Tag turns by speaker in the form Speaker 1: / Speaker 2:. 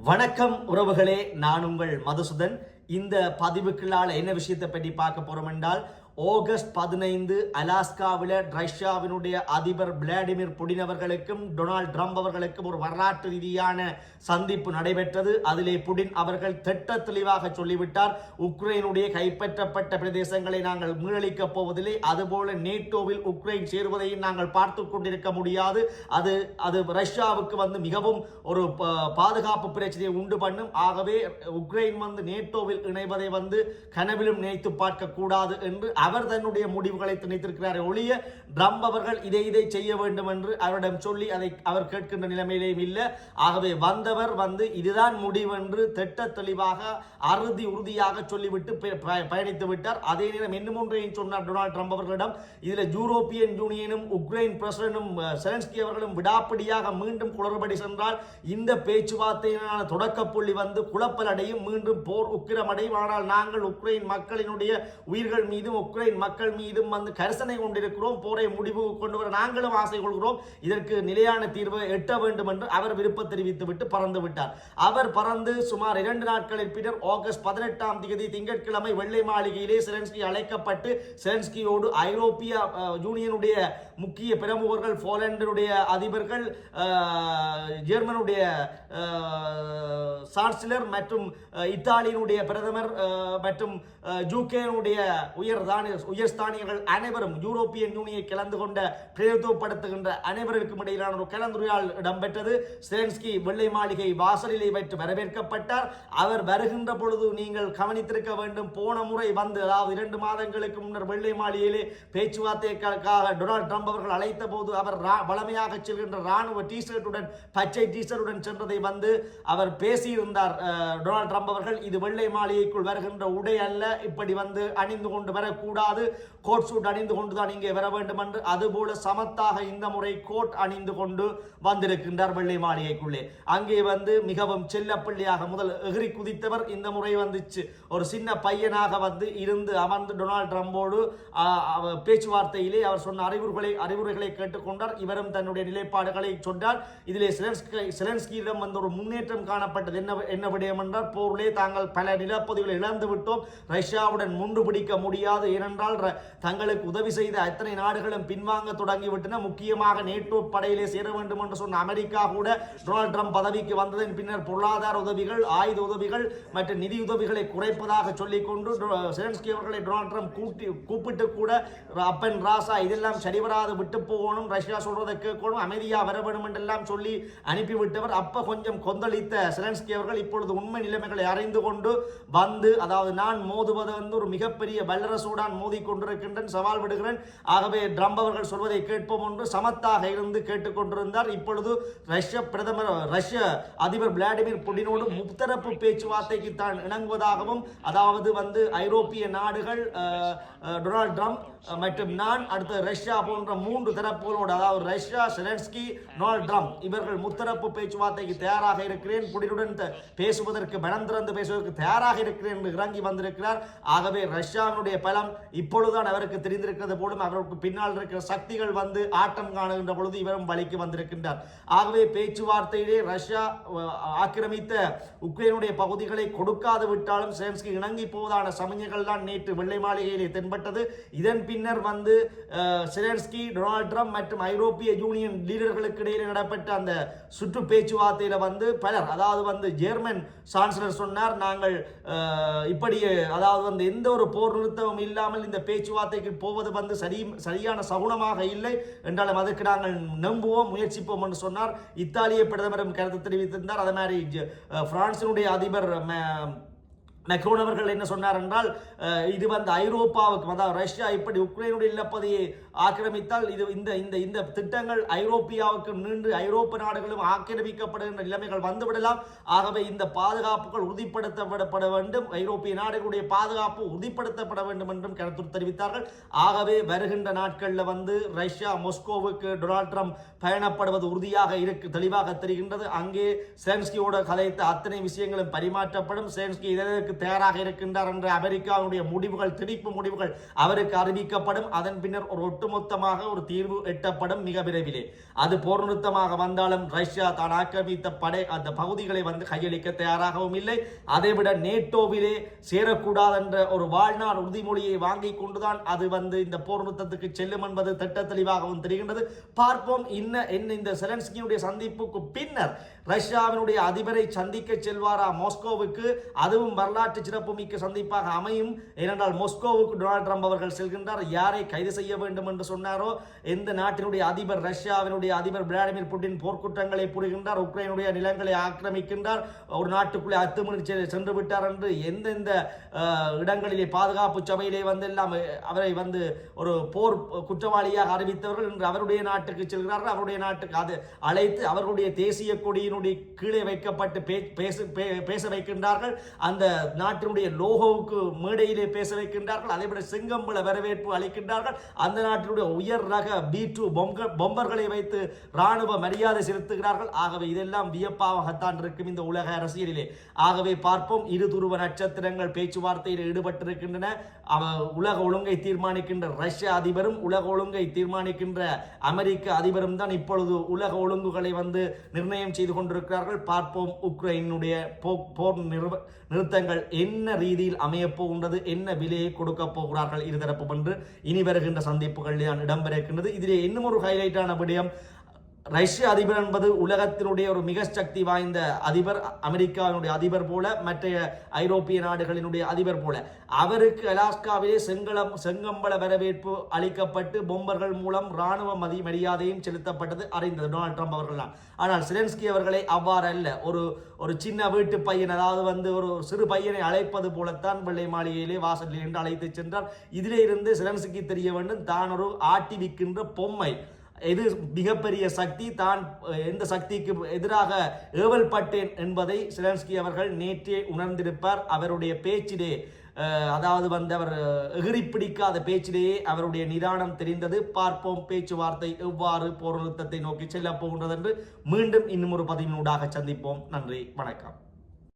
Speaker 1: வணக்கம் உறவுகளே, நான் உங்கள் மதுசூதன். இந்த பதிவுக்குள்ளால் என்ன விஷயத்தை பற்றி பார்க்க போறோம் என்றால், ஆகஸ்ட் 15 அலாஸ்காவில் ரஷ்யாவினுடைய அதிபர் விளாடிமிர் புடின் அவர்களுக்கும் டொனால்ட் ட்ரம்ப் அவர்களுக்கும் ஒரு வரலாற்று ரீதியான சந்திப்பு நடைபெற்றது. அதிலே புடின் அவர்கள் திட்ட தெளிவாக சொல்லிவிட்டார், உக்ரைனுடைய கைப்பற்றப்பட்ட பிரதேசங்களை நாங்கள் மீளளிக்கப் போவதில்லை, அதுபோல நேட்டோவில் உக்ரைன் சேருவதையும் நாங்கள் பார்த்து கொண்டிருக்க முடியாது, அது ரஷ்யாவுக்கு மிகவும் ஒரு பாதுகாப்பு பிரச்சனையை உண்டு பண்ணும். ஆகவே உக்ரைன் நேட்டோவில் இணைவதை கனவிலும் நினைத்து பார்க்க கூடாது என்று அவர் தன்னுடைய முடிவுகளை திணித்திருக்கிறார். ஒழிய ட்ரம்ப் அவர்கள் இதை செய்ய வேண்டும் என்று அவரிடம் சொல்லி அதை அவர் கேட்கின்ற நிலைமையிலேயும் இல்லை. ஆகவே வந்தவர் இதுதான் முடிவு என்று திட்ட தெளிவாக அறுதி உறுதியாக சொல்லிவிட்டு பயணித்து விட்டார். அதே நேரம் இன்னும் ஒன்றையும் சொன்னார் டொனால்ட் ட்ரம்ப் அவர்களிடம். இதில் யூரோப்பியன் யூனியனும் உக்ரைன் பிரசிடண்டும் செலன்ஸ்கி அவர்களும் விடாப்பிடியாக மீண்டும் குளறுபடி சென்றால் இந்த பேச்சுவார்த்தையினான தொடக்க புள்ளி குழப்பலடையும், மீண்டும் போர் உக்கிரமடையும். ஆனால் நாங்கள் உக்ரைன் மக்களினுடைய உயிர்கள் மீதும் உக்ரைன் மக்கள் மீதும் கரிசனை கொண்டிருக்கிறோம், போரை முடிவு கொண்டு வர நாங்களும் ஆசை கொள்கிறோம், இதற்கு நிலையான தீர்வை எட்ட வேண்டும் என்று அவர் விருப்பம் தெரிவித்துவிட்டு பறந்து விட்டார். அவர் பறந்து சுமார் 2 நாட்களின் பின்னர் ஆகஸ்ட் 18ஆம் தேதி திங்கட்கிழமை வெள்ளை மாளிகையிலே செலன்ஸ்கி அழைக்கப்பட்டு செலன்ஸ்கியோடு ஐரோப்பிய யூனியனுடைய முக்கிய பிரமுகர்கள், போலந்துடைய அதிபர்கள், ஜெர்மனுடைய சான்சலர் மற்றும் இத்தாலியினுடைய பிரதமர் மற்றும் யூகேனுடைய உயர்ஸ்தானியர்கள் அனைவரும் யூரோப்பியன் யூனியனை கலந்து கொண்ட பிரதிநிதித்துவப்படுத்துகின்ற அனைவருக்கும் இடையிலான ஒரு கலந்துரையாடல் இடம்பெற்றது. செலன்ஸ்கி வெள்ளை மாளிகை வாசலிலே வைத்து வரவேற்கப்பட்டார். அவர் வருகின்ற பொழுது நீங்கள் கவனித்திருக்க வேண்டும், போன முறை அதாவது 2 மாதங்களுக்கு முன்னர் வெள்ளை மாளிகையிலே பேச்சுவார்த்தைக்காக டொனால்ட் ட்ரம்ப் அவர்கள் அழைத்த போது அவர் வளமையாக செல்கின்ற ராணுவ டிஷர்ட்டுடன் பச்சை டிஷர்ட்டுடன் சென்றதை அவர் பேசியிருந்தார். டொனால்ட் ட்ரம்ப் அவர்கள் இது வெள்ளை மாளிகைக்குள் வருகின்ற உடை அல்ல, இப்படி அணிந்து கொண்டு வரக்கூடாது, கோட் சூட் அணிந்து கொண்டுதான் இங்கே வர வேண்டும் என்று அதுபோல சமத்தாக இந்த முறை கோட் அணிந்து கொண்டு வந்திருக்கின்றார் வெள்ளை மாளிகைக்குள்ளே. அங்கே மிகவும் செல்லப்பள்ளியாக முதல் எகிரி குதித்தவர் இந்த முறை ஒரு சின்ன பையனாக இருந்து அமர்ந்து டொனால்ட் ட்ரம்போடு பேச்சுவார்த்தையிலே அவர் சொன்ன அறிவுரைகளை கேட்டுக்கொண்டார். இவரும் தன்னுடைய நிலைப்பாடுகளை சொன்னார். இதிலே செலன்ஸ்கியிடம் ஒரு முன்னேற்றம் காணப்பட்டது. என்ன விடயம் என்றால், போரிலே தாங்கள் பல நிலப்பகுதிகளை இழந்து விட்டோம், ரஷ்யாவுடன் முன்று பிடிக்க முடியாது, ஏனென்றால் தங்களுக்கு உதவி செய்த அத்தனை நாடுகளும் பின்வாங்க தொடங்கிவிட்டன, முக்கியமாக நேட்டோ படையிலே சேர வேண்டும் என்று சொன்ன அமெரிக்கா கூட டொனால்ட் ட்ரம்ப் பதவிக்கு வந்ததன் பின்னர் பொருளாதார உதவிகள், ஆயுத உதவிகள் மற்றும் நிதி உதவிகளை குறைப்பதாக சொல்லிக்கொண்டு செலன்ஸ்கி அவர்களை டொனால்ட் ட்ரம்ப் கூப்பிட்டு கூட அப்பன் ராசா இதெல்லாம் சரிவராது விட்டு போகணும், ரஷ்யா சொல்றதை கேட்கணும், அமைதியா வர வேண்டும் என்றெல்லாம் சொல்லி அனுப்பிவிட்டவர். அப்ப கொஞ்சம் கொந்தளித்த செலன்ஸ்கி அவர்கள் இப்பொழுது உண்மை நிலைமைகளை அறிந்து கொண்டு அதாவது நான் மோதுவது ஒரு மிகப்பெரிய வல்லரசுடன் மோதி கொண்டிருக்கின்றேன், சவால் விடுகிறேன், ஆகவே ட்ரம்ப் அவர்கள் சொல்வதை கேட்போம் என்று சமத்தாக இருந்து கேட்டுக்கொண்டிருந்தார். இப்பொழுது ரஷ்ய அதிபர் விளாடிமிர் புடினோடு முத்தரப்பு பேச்சுவார்த்தைக்கு தான் இணங்குவதாகவும், அதாவது ஐரோப்பிய நாடுகள், டொனால்ட் ட்ரம்ப் மற்றும் நான், அடுத்த ரஷ்யா போன்ற 3 தரப்புகளோடு, அதாவது ரஷ்யா, செலன்ஸ்கி, டொனால்ட் ட்ரம்ப் இவர்கள் முத்தரப்பு பேச்சுவார்த்தைக்கு தயாராக இருக்கிறேன், புடினுடன் பேசுவதற்கு மனம் திறந்து பேசுவதற்கு தயாராக இருக்கிறேன் என்று இறங்கி வந்திருக்கிறார். ஆகவே ரஷ்யாவினுடைய பலம் இப்பொழுதுதான் அவருக்கு தெரிந்திருக்கிறது போலும், அவருக்கு பின்னால் இருக்கிற சக்திகள் ஆட்டம் காணுகின்ற பொழுது இவரும் வழிக்கு வந்திருக்கின்றார். ஆகவே பேச்சுவார்த்தையிலே ரஷ்யா ஆக்கிரமித்த உக்ரைனுடைய பகுதிகளை கொடுக்காது விட்டாலும் செலன்ஸ்கி இணங்கி போவதான சமயங்கள் தான் நேற்று வெள்ளை மாளிகையிலே தென்பட்டது. இதன் பின்னர் செலன்ஸ்கி, டொனால்ட் ட்ரம்ப் மற்றும் ஐரோப்பிய யூனியன் லீடர்களுக்கு இடையே நடைபெற்ற அந்த சுற்று பேச்சுவார்த்தையில பலர், அதாவது ஜெர்மன் சான்சலர் சொன்னார், நாங்கள் இப்படி அதாவது எந்த ஒரு போர் நிறுத்தமும் இல்லாமல் இந்த பேச்சுவார்த்தைக்கு போவது சரியான சகுனமாக இல்லை என்றாலும் அதற்கு நாங்கள் நம்புவோம், முயற்சிப்போம் என்று சொன்னார். இத்தாலிய பிரதமரும் கருத்து தெரிவித்திருந்தார். அதே மாதிரி பிரான்சினுடைய அதிபர் மேக்ரோன் அவர்கள் என்ன சொன்னார் என்றால், இது ஐரோப்பாவுக்கு, அதாவது ரஷ்யா இப்படி உக்ரைனுடைய நிலப்பகுதியை ஆக்கிரமித்தால் இந்த திட்டங்கள் ஐரோப்பியாவுக்கு நீண்டு ஐரோப்பிய நாடுகளும் ஆக்கிரமிக்கப்படுகின்ற நிலைமைகள் வந்துவிடலாம். ஆகவே இந்த பாதுகாப்புகள் உறுதிப்படுத்தப்பட வேண்டும், ஐரோப்பிய நாடுகளுடைய பாதுகாப்பு உறுதிப்படுத்தப்பட வேண்டும் என்றும் கருத்து தெரிவித்தார்கள். ஆகவே வருகின்ற நாட்களில் ரஷ்யா மாஸ்கோவுக்கு டொனால்ட் ட்ரம்ப் பயணப்படுவது உறுதியாக தெளிவாக தெரிகின்றது. அங்கே செலன்ஸ்கியோட கதைத்த அத்தனை விஷயங்களும் பரிமாற்றப்படும். செலன்ஸ்கி இதற்கு தயாராக இருக்கின்றார் என்ற அமெரிக்காவுடைய முடிவுகள், திணிப்பு முடிவுகள் அவருக்கு அறிவிக்கப்படும். அதன் பின்னர் ஒரு ஒட்டுமொத்தமாக ஒரு தீர்வு எட்டப்படும் மிக விரைவிலே. அது போர் நிறுத்தமாக வந்தாலும் ரஷ்யா தான் ஆக்கிரமித்த அந்த பகுதிகளை கையளிக்க தயாராகவும் இல்லை. அதைவிட நேட்டோவிலே சேரக்கூடாது என்ற ஒரு வாழ்நாள் உறுதிமொழியை வாங்கி கொண்டுதான் அது இந்த போர் நிறுத்தத்துக்கு செல்லும் என்பது திட்ட தெளிவாகவும் தெரிகின்றது. பார்ப்போம் இந்த செலன்ஸ்கியுடைய சந்திப்புக்கு பின்னர் ரஷ்யாவினுடைய அதிபரை சந்திக்க செல்வாரா மாஸ்கோவுக்கு. அதுவும் வரலாற்று சிறப்புமிக்க சந்திப்பாக அமையும். ஏனென்றால் மாஸ்கோவுக்கு டொனால்ட் ட்ரம்ப் அவர்கள் செல்கின்றார். யாரை கைது செய்ய வேண்டும் என்று சொன்னாரோ, எந்த நாட்டினுடைய அதிபர், ரஷ்யாவினுடைய அதிபர் விளாடிமிர் புட்டின் போர்க்குற்றங்களை புரிகின்றார், உக்ரைனுடைய நிலங்களை ஆக்கிரமிக்கின்றார், ஒரு நாட்டுக்குள்ளே அத்துமீறி சென்று விட்டார் என்று எந்தெந்த இடங்களிலே பாதுகாப்பு சபையிலே எல்லாம் அவரை ஒரு போர் குற்றவாளியாக அறிவித்தவர்கள் இன்று அவருடைய நாட்டுக்கு செல்கிறார்கள். அவருடைய நாட்டுக்கு அது அழைத்து அவர்களுடைய தேசிய கொடியினுடைய கீழே வைக்கப்பட்டு பேச வைக்கின்றார்கள். அந்த நாட்டினுடைய லோகோவுக்கு மேடையிலே பேச வைக்கின்றார்கள். அதைவிட செங்கம்பள வரவேற்பு அளிக்கின்றார்கள். அந்த நாட்டினுடைய உயர் ரக B2 பொம்பர்களை வைத்து ராணுவ மரியாதை செலுத்துகிறார்கள். ஆகவே இதெல்லாம் வியப்பாகத்தான் இருக்கும் இந்த உலக அரசியலிலே. ஆகவே பார்ப்போம். இருதுருவ நட்சத்திரங்கள் பேச்சுவார்த்தையில் ஈடுபட்டிருக்கின்றன. உலக ஒழுங்கை தீர்மானிக்கின்ற ரஷ்ய அதிபரும் உலக ஒழுங்கை தீர்மானிக்கின்ற அமெரிக்க அதிபரும் தான் இப்பொழுது உலக ஒழுங்குகளை நிர்ணயம் செய்து கொண்டிருக்கிறார்கள். பார்ப்போம் உக்ரைனுடைய போர் நிறுத்தங்கள் என்ன ரீதியில் அமையப் போகின்றது, என்ன விலையை கொடுக்க போகிறார்கள் இருதரப்பு என்று இனி வருகின்ற சந்திப்புகள் தான் இடம்பெற இருக்கின்றது. இதிலே இன்னும் ஒரு ஹைலைட்டான விடயம், ரஷ்ய அதிபர் என்பது உலகத்தினுடைய ஒரு மிக சக்தி வாய்ந்த அதிபர். அமெரிக்காவினுடைய அதிபர் போல, மற்ற ஐரோப்பிய நாடுகளினுடைய அதிபர் போல, அவருக்கு அலாஸ்காவிலே செங்கம்பள வரவேற்பு அளிக்கப்பட்டு பொம்பர்கள் மூலம் ராணுவ மரியாதையும் செலுத்தப்பட்டது அறிந்தது டொனால்ட் ட்ரம்ப் அவர்கள் தான். ஆனால் செலன்ஸ்கி அவர்களை அவ்வாறு அல்ல. ஒரு சின்ன வீட்டு பையன், அதாவது ஒரு சிறு பையனை அழைப்பது போலத்தான் வெள்ளை மாளிகையிலே வாசலில் என்று அழைத்து சென்றார். இதிலே இருந்து செலன்ஸ்கி தெரிய வேண்டும், தான் ஒரு ஆட்டி விற்கின்ற பொம்மை. எது மிகப்பெரிய சக்தி, தான் எந்த சக்திக்கு எதிராக ஏவல் பட்டேன் என்பதை செலன்ஸ்கி அவர்கள் நேற்றே உணர்ந்திருப்பார். அவருடைய பேச்சிலே, அதாவது அவர் எகிரி பிடிக்காத பேச்சிலேயே அவருடைய நிதானம் தெரிந்தது. பார்ப்போம் பேச்சுவார்த்தை எவ்வாறு போர் நிறுத்தத்தை நோக்கி செல்ல போகின்றது என்று. மீண்டும் இன்னும் ஒரு 10 நிமிடமாக சந்திப்போம். நன்றி, வணக்கம்.